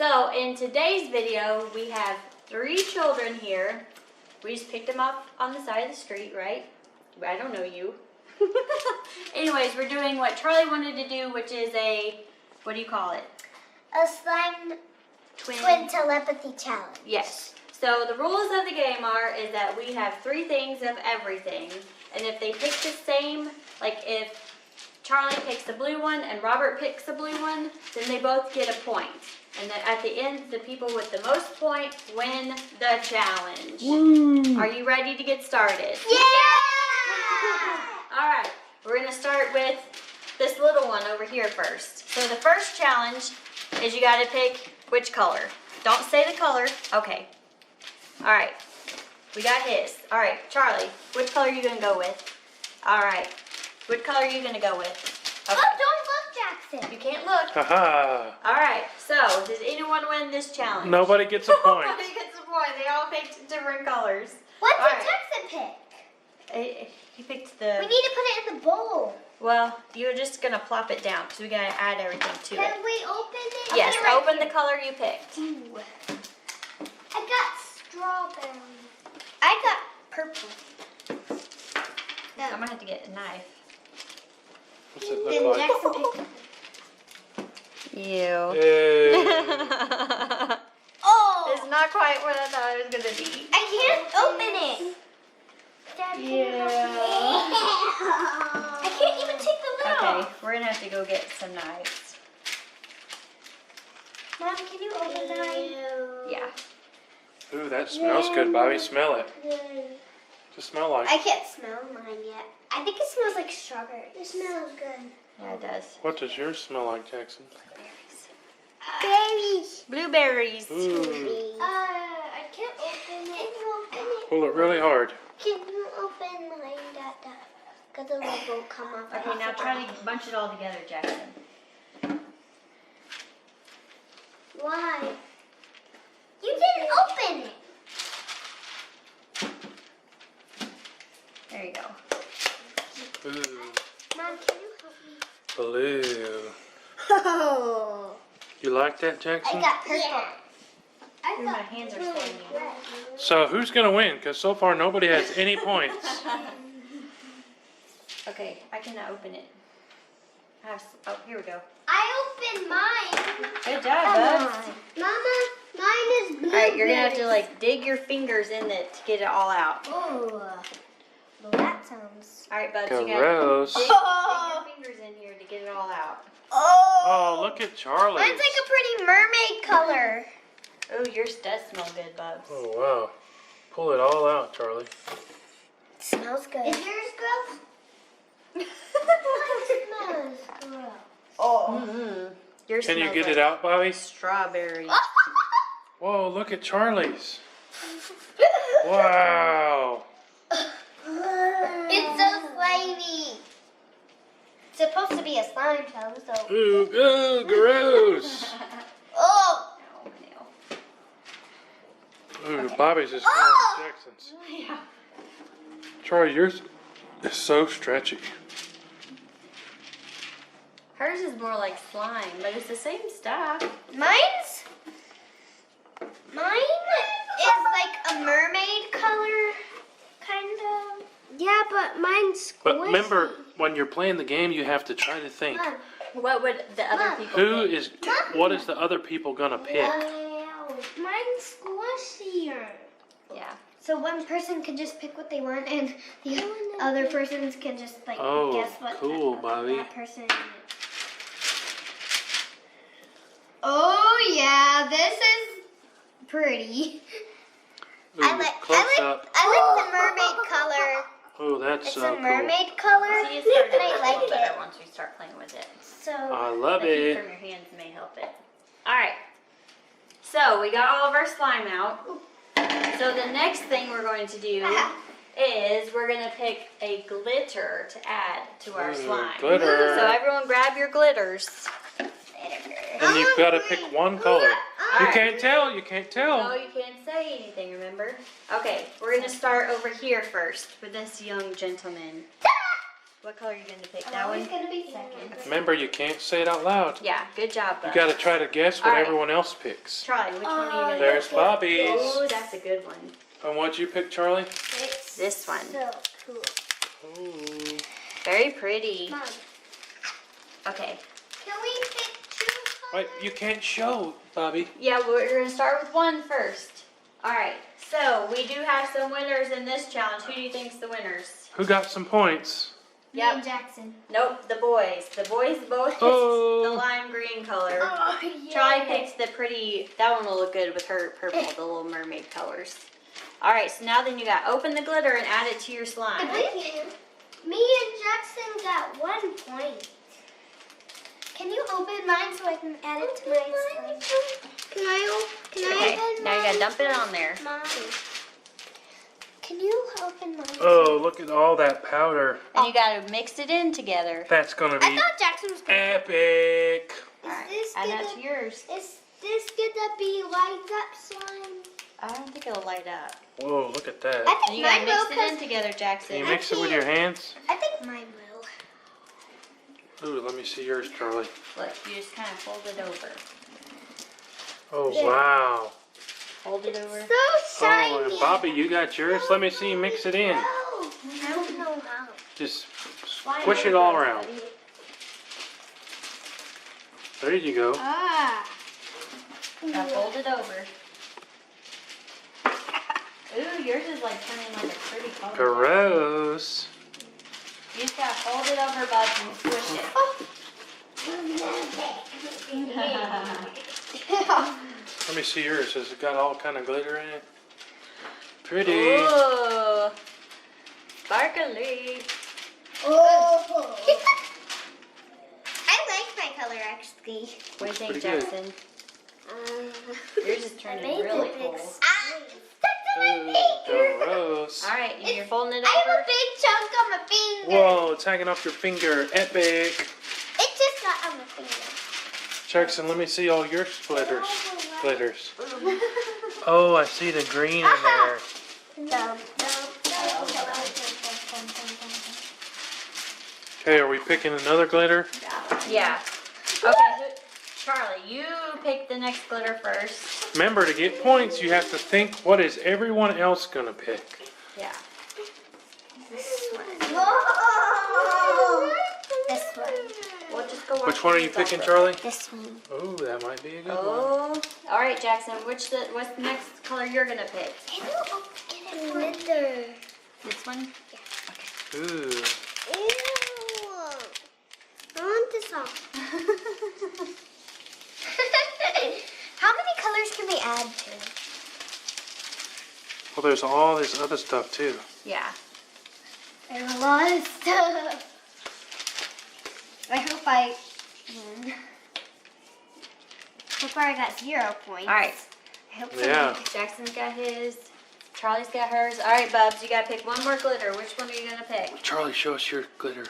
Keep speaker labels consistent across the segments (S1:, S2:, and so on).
S1: So in today's video, we have 3 children here. We just picked them up on the side of the street, right? I don't know you. Anyways, we're doing what Charlie wanted to do, which is a, what do you call it?
S2: A slime twin telepathy challenge.
S1: Yes. So the rules of the game is that we have 3 things of everything. And if they pick the same, like if Charlie picks the blue one and Robert picks the blue one, then they both get a point. And then at the end, the people with the most points win the challenge.
S3: Woo.
S1: Are you ready to get started?
S2: Yeah!
S1: All right, we're gonna start with this little one over here first. So the first challenge is you gotta pick which color. Don't say the color. Okay. All right, we got his. All right, Charlie, which color are you gonna go with? All right, which color are you gonna go with? Okay.
S2: Oh, don't look, Jackson.
S1: You can't look.
S3: Haha.
S1: All right, so does anyone win this challenge?
S3: Nobody gets a point.
S1: Nobody gets a point. They all picked different colors.
S2: What
S1: All
S2: did
S1: right.
S2: Jackson pick?
S1: He picked the...
S2: We need to put it in the bowl.
S1: Well, you're just going to plop it down because we got to add everything to
S2: Can
S1: it.
S2: we open it?
S1: Yes,
S2: Okay, right
S1: open the
S2: here.
S1: color you picked.
S2: Ooh. I got strawberry. I got purple.
S1: I'm going to have to get a knife.
S3: What's it
S2: Then
S3: look like?
S2: Jackson picked
S1: Ew.
S3: Hey.
S2: Oh!
S1: It's not quite what I thought it was going to be.
S2: I can't open it. Dad, can you help me? I can't even take the lid
S1: Okay,
S2: off.
S1: we're going to have to go get some knives.
S2: Mom, can you open mine?
S1: Yeah.
S3: Ooh, that smells good, Bobby. Smell it. Just smell like.
S2: I can't smell mine yet. I think it smells like strawberry. It smells good.
S1: Yeah, it does.
S3: What does yours smell like, Jackson?
S2: Berries.
S1: Blueberries.
S3: Ooh.
S2: I can't open it. Can you open it?
S3: Pull it really hard.
S2: Can you open mine, Dada? Because the lid will come off.
S1: Okay, now try to bunch it all together, Jackson.
S2: Why? You didn't open it.
S1: There you go.
S3: Ooh.
S2: Mom, can you help me?
S3: Blue.
S2: Oh.
S3: You like that, Jackson?
S2: I got purple. Yeah.
S1: Ooh, my hands are sweating.
S3: So who's gonna win? Because so far nobody has any points.
S1: Okay, I cannot open it. Oh, here we go.
S2: I opened mine.
S1: Good job, Bubs.
S2: Mama, mine is blue.
S1: Alright, you're gonna have to like dig your fingers in it to get it all out.
S2: Oh. Well, that sounds.
S1: Alright, Bubs, you gotta
S3: Gross.
S1: dig your fingers in here to get it all out.
S3: Oh, look at Charlie.
S2: Mine's like a pretty mermaid color.
S1: Oh, yours does smell good, Bubs.
S3: Oh wow. Pull it all out, Charlie.
S2: Smells good. Is yours gross? Mine smells gross.
S1: Oh. Mm-hmm. Yours
S3: Can you
S1: smells
S3: get
S1: like
S3: it out, Bobby?
S1: strawberry.
S3: Whoa, look at Charlie's. Wow.
S2: It's so slimy. It's supposed to be a slime challenge, so.
S3: Ooh, ooh, gross.
S2: Oh!
S1: Ow, nail.
S3: Ooh, Bobby's is more like Jackson's.
S1: Yeah.
S3: Charlie, yours is so stretchy.
S1: Hers is more like slime, but it's the same stuff.
S2: Mine is like a mermaid color, kind of. Yeah, but mine's squishy.
S3: But remember, when you're playing the game, you have to try to think.
S2: Mom,
S1: What would the other
S2: Mom.
S1: people
S3: Who
S1: pick?
S3: is, what is the other people gonna pick?
S2: wow. Mine's squishier.
S1: Yeah.
S2: So one person can just pick what they want, and the other persons can just like
S3: Oh,
S2: guess what
S3: cool, Bobby.
S2: that person. Oh yeah, this is pretty.
S3: Ooh,
S2: I
S3: close
S2: like the mermaid color.
S3: Oh, that's
S2: It's
S3: so
S2: a
S3: cool.
S2: mermaid color,
S1: See, it started
S2: and I
S1: to
S2: like
S1: feel better
S2: it.
S1: once we start playing with it.
S2: So
S3: I love
S1: The heat
S3: it.
S1: from your hands may help it. All right. So we got all of our slime out. So the next thing we're going to do is we're going to pick a glitter to add to our
S3: Ooh,
S1: slime.
S3: glitter.
S1: So everyone grab your glitters.
S3: And you've got to pick one color. You can't tell, you can't
S1: No,
S3: tell.
S1: you can't say anything, remember? Okay, we're going to start over here first with this young gentleman. What color are you gonna pick?
S2: I'm
S1: That
S2: always
S1: one?
S2: gonna be second.
S3: Remember, you can't say it out loud.
S1: Yeah, good job,
S3: You
S1: Bubs.
S3: got to try to guess what
S1: All right.
S3: everyone else picks.
S1: Charlie, which one are you gonna
S3: There's
S1: pick?
S3: Bobby's.
S1: Oh, that's a good one.
S3: And what'd you pick, Charlie?
S2: It's
S1: This one.
S2: so cool.
S3: Ooh.
S1: Very pretty.
S2: Mom,
S1: Okay.
S2: can we pick two
S3: Wait,
S2: colors?
S3: you can't show, Bobby.
S1: Yeah, we're gonna start with one first. All right. So we do have some winners in this challenge. Who do you think's the winners?
S3: Who got some points?
S2: Me
S1: Yep.
S2: and Jackson.
S1: Nope, the boys. The boys both picked
S3: Oh.
S1: the lime green color.
S2: Oh, yeah.
S1: Charlie picked the pretty, that one will look good with her purple, the little mermaid colors. All right, so now then you got open the glitter and add it to your
S2: I
S1: slime.
S2: believe me and Jackson got 1 point. Can you open mine so I can add it to my slime? Can I
S1: Okay,
S2: open
S1: now you gotta dump it on there.
S2: mine? Can you open mine?
S3: Oh, look at all that powder.
S1: And you gotta mix it in together.
S3: That's gonna
S2: I
S3: be
S2: thought Jackson was gonna.
S3: epic.
S1: All right,
S2: this
S1: add that
S2: gonna-
S1: to yours.
S2: Is this gonna be light up slime?
S1: I don't think it'll light up.
S3: Whoa, look at that.
S2: I
S1: And
S2: think
S1: you gotta
S2: mine
S1: mix
S2: will.
S1: it in
S2: 'Cause
S1: together,
S3: Can
S1: Jackson.
S3: you mix it with your hands?
S2: I think mine will.
S3: Ooh, let me see yours, Charlie.
S1: Look, you just kind of fold it over.
S3: Oh,
S2: There.
S3: wow.
S1: Hold it over.
S2: So shiny.
S3: Oh, and Bobby, you got yours? Let me see you mix it in.
S2: No, I don't know how.
S3: Just squish it all around. There you go.
S2: Ah.
S1: Now fold it over. Ooh, yours is like turning like a pretty color.
S3: Gross.
S1: You just gotta fold it over, Bubs, and squish it.
S3: Let me see yours. Has it got all kind of glitter in it? Pretty.
S1: Ooh, sparkly.
S2: Oh. I like my color actually.
S1: What do you think,
S3: Pretty good.
S1: Jackson? Yours is turning really cool.
S3: Ooh, gross.
S1: All right, and you're folding it
S2: I have a
S1: over.
S2: big chunk on my finger.
S3: Whoa, it's hanging off your finger. Epic.
S2: It just got on my finger.
S3: Jackson, let me see all your glitters. Glitters. Oh, I see the green in there. Okay, are we picking another glitter?
S1: Yeah. Okay, Charlie, you pick the next glitter first.
S3: Remember, to get points, you have to think, what is everyone else going to pick?
S1: Yeah.
S2: Whoa! This one.
S1: We'll just go.
S3: Which one are you picking, Charlie?
S2: This one.
S3: Oh, that might be a good one.
S1: Oh, all right, Jackson. What's the next color you're gonna pick?
S2: Can you get it glitter?
S1: This one.
S3: Ooh.
S2: Ew. I want this one. How many colors can we add to it?
S3: Well, there's all this other stuff, too.
S1: Yeah.
S2: There's a lot of stuff. I hope I win. So far I got 0 points.
S1: All right.
S2: I hope
S3: Yeah.
S1: Jackson's got his. Charlie's got hers. All right, Bubs. You gotta pick one more glitter. Which one are you gonna pick?
S3: Charlie, show us your glitter.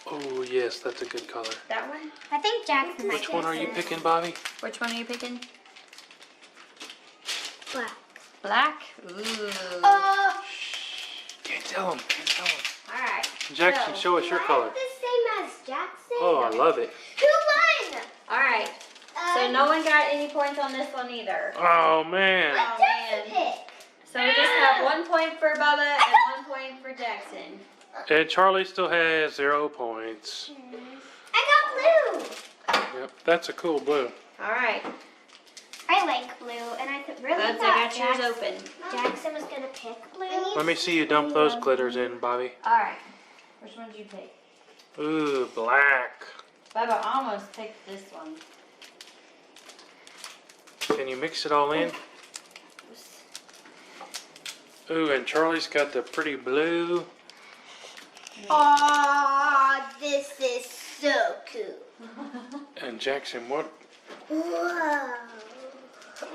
S3: Oh, yes, that's a good color.
S1: That one.
S2: I think Jackson might
S3: Which one are you
S2: guess it.
S3: picking, Bobby?
S1: Which one are you picking?
S2: Black.
S1: Black. Ooh.
S3: Can't tell him. Can't tell him.
S1: All right.
S3: Jackson,
S1: So-
S3: show us your color.
S2: The same as Jackson.
S3: Oh, I love it.
S2: Who won?
S1: All right. So no one got any points on this one either.
S3: Oh, man.
S1: Oh,
S2: What
S1: man.
S2: Jackson pick?
S1: So we just have 1 point for Bubba and 1 point for Jackson.
S3: And Charlie still has 0 points.
S2: I got blue.
S3: Yep, that's a cool blue.
S1: All right.
S2: I like blue, and I could really
S1: Bubs, I
S2: thought
S1: got yours open.
S2: Jackson was gonna pick blue.
S3: Let me see you dump those glitters in, Bobby.
S1: All right. Which one did you pick?
S3: Ooh, black.
S1: Bubba almost picked this one.
S3: Can you mix it all in? Ooh, and Charlie's got the pretty blue.
S2: Aw, this is so cool.
S3: And Jackson, what?
S2: Whoa.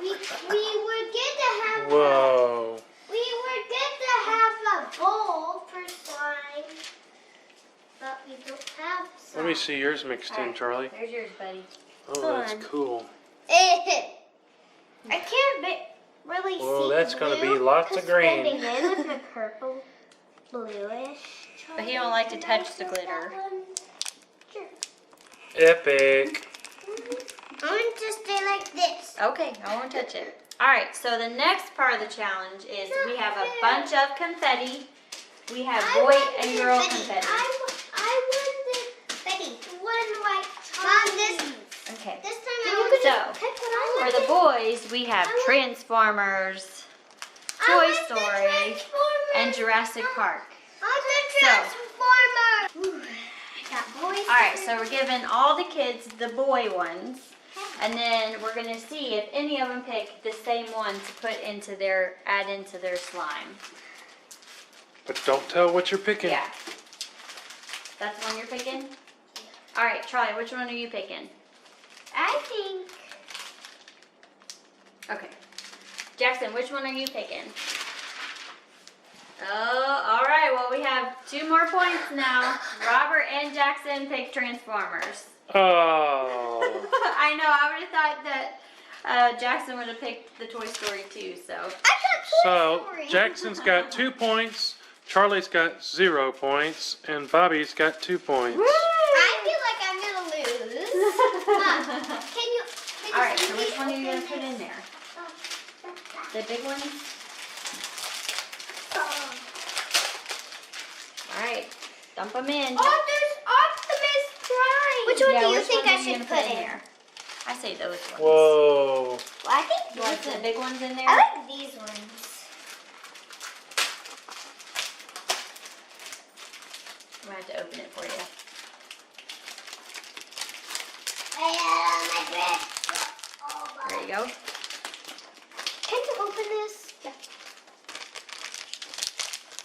S2: We were gonna have
S3: Whoa.
S2: we were gonna have a bowl for slime, but we don't have some.
S3: Let me see yours mixed in, Charlie.
S1: There's yours, buddy.
S3: Oh, that's
S2: Fun.
S3: cool.
S2: I can't really
S3: Well,
S2: see
S3: that's gonna
S2: blue
S3: be lots of
S2: 'cause
S3: green.
S2: blending in with the purple, bluish
S1: But he don't like to touch the glitter.
S3: Epic.
S2: I want to stay like this.
S1: Okay, I won't touch it. Alright, so the next part of the challenge is we have a bunch of confetti. We have boy and girl confetti.
S2: I want the confetti. One like Mom, this.
S1: Okay.
S2: This time I want to pick what I
S1: For
S2: want.
S1: the boys, we have Transformers, Toy Story, and Jurassic Park.
S2: I want the Transformer. I got boys.
S1: Alright, so we're giving all the kids the boy ones. And then we're going to see if any of them pick the same one to put into their, add into their slime.
S3: But don't tell what you're picking.
S1: Yeah. That's the one you're picking? Alright, Charlie, which one are you picking?
S2: I think.
S1: Okay. Jackson, which one are you picking? Oh, alright, well we have 2 more points now. Robert and Jackson picked Transformers.
S3: Oh.
S1: I know, I would have thought that Jackson would have picked the Toy Story too, so.
S2: I got Toy
S3: So
S2: Story.
S3: Jackson's got 2 points, Charlie's got 0 points, and Bobby's got 2 points.
S2: I feel like I'm gonna lose. Mom, can you
S1: Alright,
S2: see
S1: so which one are you going to
S2: open
S1: put in
S2: this?
S1: there?
S2: Oh,
S1: The big one?
S2: oh.
S1: Alright, dump them in.
S2: Oh, there's Optimus Prime. Which one
S1: Yeah,
S2: do you
S1: which
S2: think
S1: one
S2: I
S1: are you
S2: should
S1: gonna
S2: put in?
S1: there? I say those ones.
S3: Whoa.
S2: Well, I think
S1: You want
S2: these
S1: the
S2: ones.
S1: big ones in there?
S2: I like these ones.
S1: I'm going to have to open it for you.
S2: My dress. Oh,
S1: There you go.
S2: Can you open this? Yeah.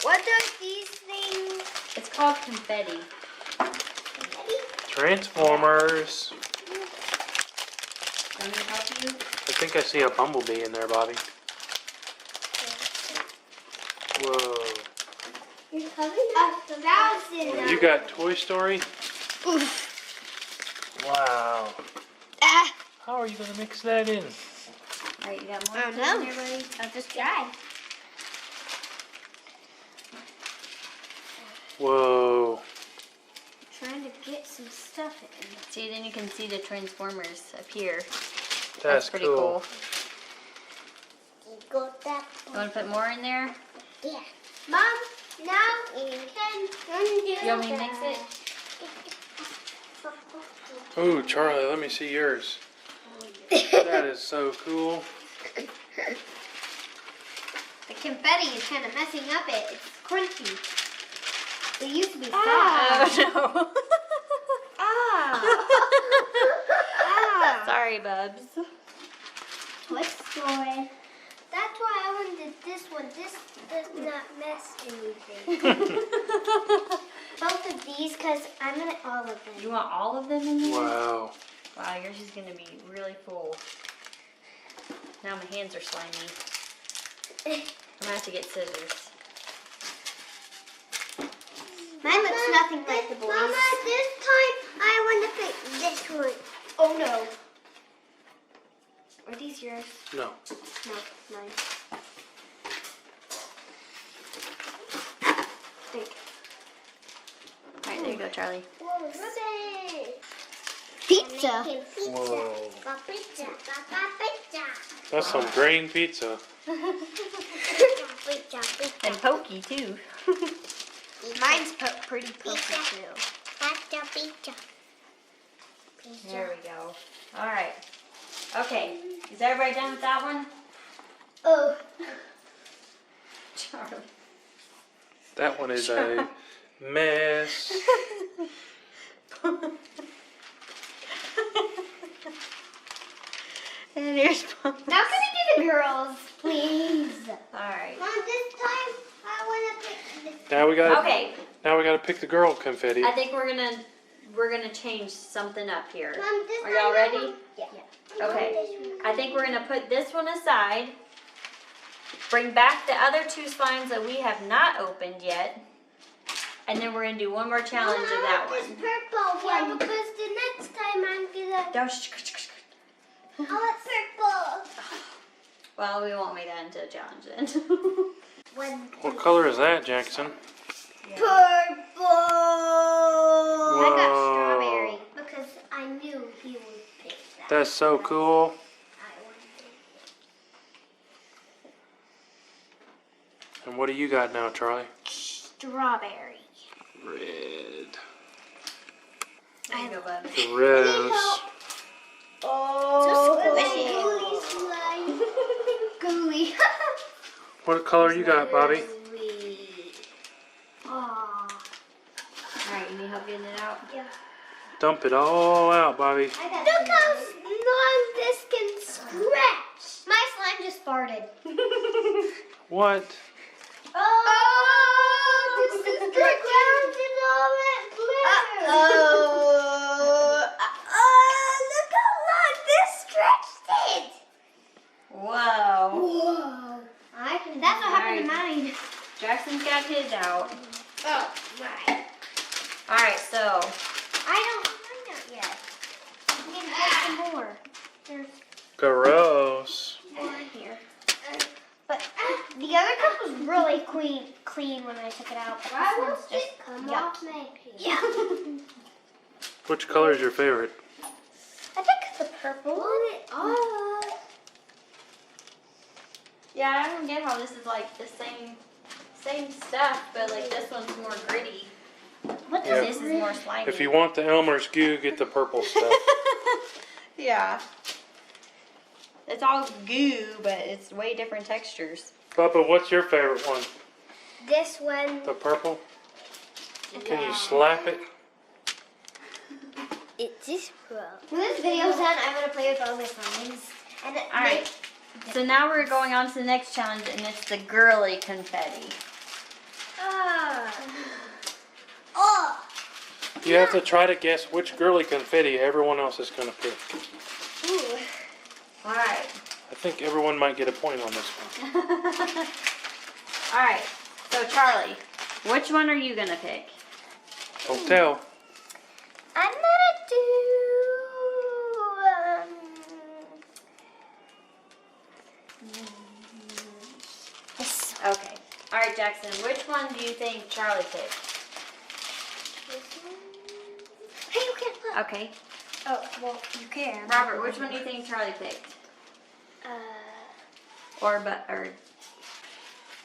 S2: What are these things?
S1: It's called confetti.
S2: Ready?
S3: Transformers.
S1: Want me to help you?
S3: I think I see a bumblebee in there, Bobby. Whoa.
S2: You're coming up 1,000.
S3: You got Toy Story? Wow.
S2: Ah,
S3: How are you going to mix that in?
S1: Alright, you got more
S2: I don't
S1: in
S2: know.
S1: there, buddy?
S2: I'll just try.
S3: Whoa.
S2: Trying to get some stuff in.
S1: See, then you can see the Transformers up here.
S3: That's
S1: pretty
S3: cool.
S2: You got that?
S1: You want to put more in there?
S2: Yeah. Mom, now you can undo
S1: You want me to mix it?
S3: Ooh, Charlie, let me see yours. That is so cool.
S2: The confetti is kind of messing up it. It's crunchy. It used to be soft.
S1: Oh, no.
S2: Ah. Ah.
S1: Sorry, bubs.
S2: Toy Story. That's why I wanted this one. This does not mess anything. Both of these, because I'm going to all of them.
S1: You want all of them in there?
S3: Wow.
S1: Wow, yours is going to be really full. Now my hands are slimy. I'm going to have to get scissors.
S2: Mine looks nothing like the boys. Mama, this time I want to pick this one. Oh no. Are these yours?
S3: No.
S2: No, mine. Think.
S1: Alright, there you go, Charlie.
S2: Whoa, pizza.
S3: Whoa.
S2: Pizza.
S3: That's some green pizza.
S1: And pokey, too.
S2: Mine's pretty pokey too.
S1: There we go. Alright. Okay. Is everybody done with that one?
S2: Oh.
S1: Charlie.
S3: That one is a mess.
S1: And here's
S2: Now can we do the girls, please?
S1: Alright.
S2: Mom, this time I want to pick this.
S3: Now we got.
S1: Okay.
S3: Now we got to pick the girl confetti.
S1: I think we're gonna change something up here.
S2: Mom, this
S1: Are y'all
S2: time I
S1: ready?
S2: want- Yeah.
S1: Okay. I think we're gonna put this one aside. Bring back the other 2 slimes that we have not opened yet. And then we're gonna do one more challenge of that
S2: This
S1: one.
S2: purple one because the next time I'm gonna.
S1: Oh,
S2: I want purple.
S1: well, we won't make that into a challenge then.
S2: One.
S3: What color is that, Jackson?
S2: Purple. Whoa! I got
S3: Whoa.
S2: strawberry because I knew he would pick that.
S3: That's so cool.
S2: I wanted it.
S3: And what do you got now, Charlie?
S2: Strawberry.
S3: Red.
S1: There you go, bud.
S3: The rose.
S2: Oh, gooey.
S3: What color you got, Bobby?
S2: Oh.
S1: Alright, you need help getting it out?
S2: Yeah.
S3: Dump it all out, Bobby.
S2: Look how long this can scratch. My slime just farted.
S3: What?
S2: Oh, this is the ground and all that glitter. Look how long this stretched it.
S1: Whoa.
S2: Whoa. That's what happened to mine.
S1: Jackson's got his out.
S2: Oh, my.
S1: Alright, so
S2: I don't have mine out yet. I need to get some more. There's
S3: Gross.
S2: more here. But the other cup was really clean when I took it out. But this one's just come off my Yeah.
S3: Which color is your favorite?
S2: I think the purple one.
S1: yeah, I don't get how this is like the same stuff, but like this one's more gritty.
S2: What
S3: Yeah.
S1: This is more slimy.
S3: If you want the Elmer's goo, get the purple stuff.
S1: Yeah. It's all goo, but it's way different textures.
S3: Bubba, what's your favorite one?
S2: This one.
S3: The purple? Can you slap it?
S2: It's this cool. When this video's done, I'm gonna play with all my slimes. And
S1: Alright. So now we're going on to the next challenge, and it's the girly confetti.
S2: Oh.
S3: You have to try to guess which girly confetti everyone else is going to pick.
S2: Ooh.
S1: Alright.
S3: I think everyone might get a point on this one.
S1: Alright. So Charlie, which one are you gonna pick?
S3: Don't tell.
S2: I'm gonna do. This.
S1: Okay. Alright, Jackson, which one do you think Charlie picked?
S2: Hey, you can't look.
S1: Okay.
S2: Oh, well, you can.
S1: Robert, which one do you think Charlie picked? Or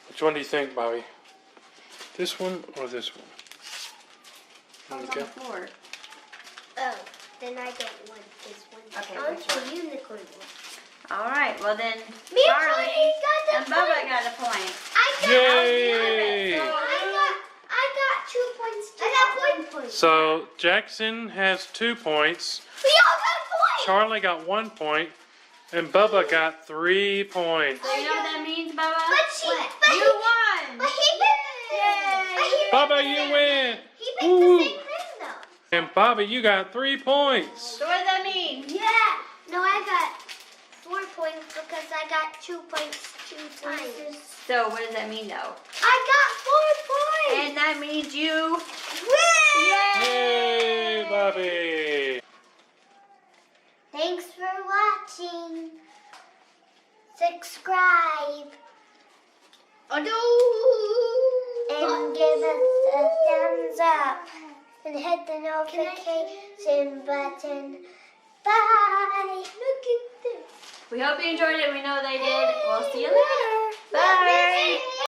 S3: Which one do you think, Bobby? This one or this one?
S1: on
S3: Okay.
S1: the floor.
S2: Oh, then I don't want this one.
S1: Okay,
S2: I want
S1: which
S2: the unicorn one.
S1: Alright, well then
S2: Me and
S1: Charlie
S2: Charlie got
S1: and
S2: the
S1: Bubba
S2: point.
S1: got a point.
S3: Yay!
S2: I got 2 points. I got 1 point.
S3: So Jackson has 2 points.
S2: We all got a point.
S3: Charlie got 1 point. And Bubba got 3 points.
S1: So you know what that means, Bubba?
S2: But
S1: You won!
S2: But he picked.
S3: Bubba, you win!
S2: He picked
S3: Woo.
S2: the same thing though.
S3: And Bobby, you got 3 points.
S1: So what does that mean?
S2: Yeah. No, I got 4 points because I got 2 points 2 times.
S1: So what does that mean though?
S2: I got 4 points.
S1: And that means you
S2: Win!
S3: Yay, Bobby!
S2: Thanks for watching. Subscribe. And give us a thumbs up. And hit the notification button. Bye. Look at this.
S1: We hope you enjoyed it. We know they did. We'll see you later. Bye.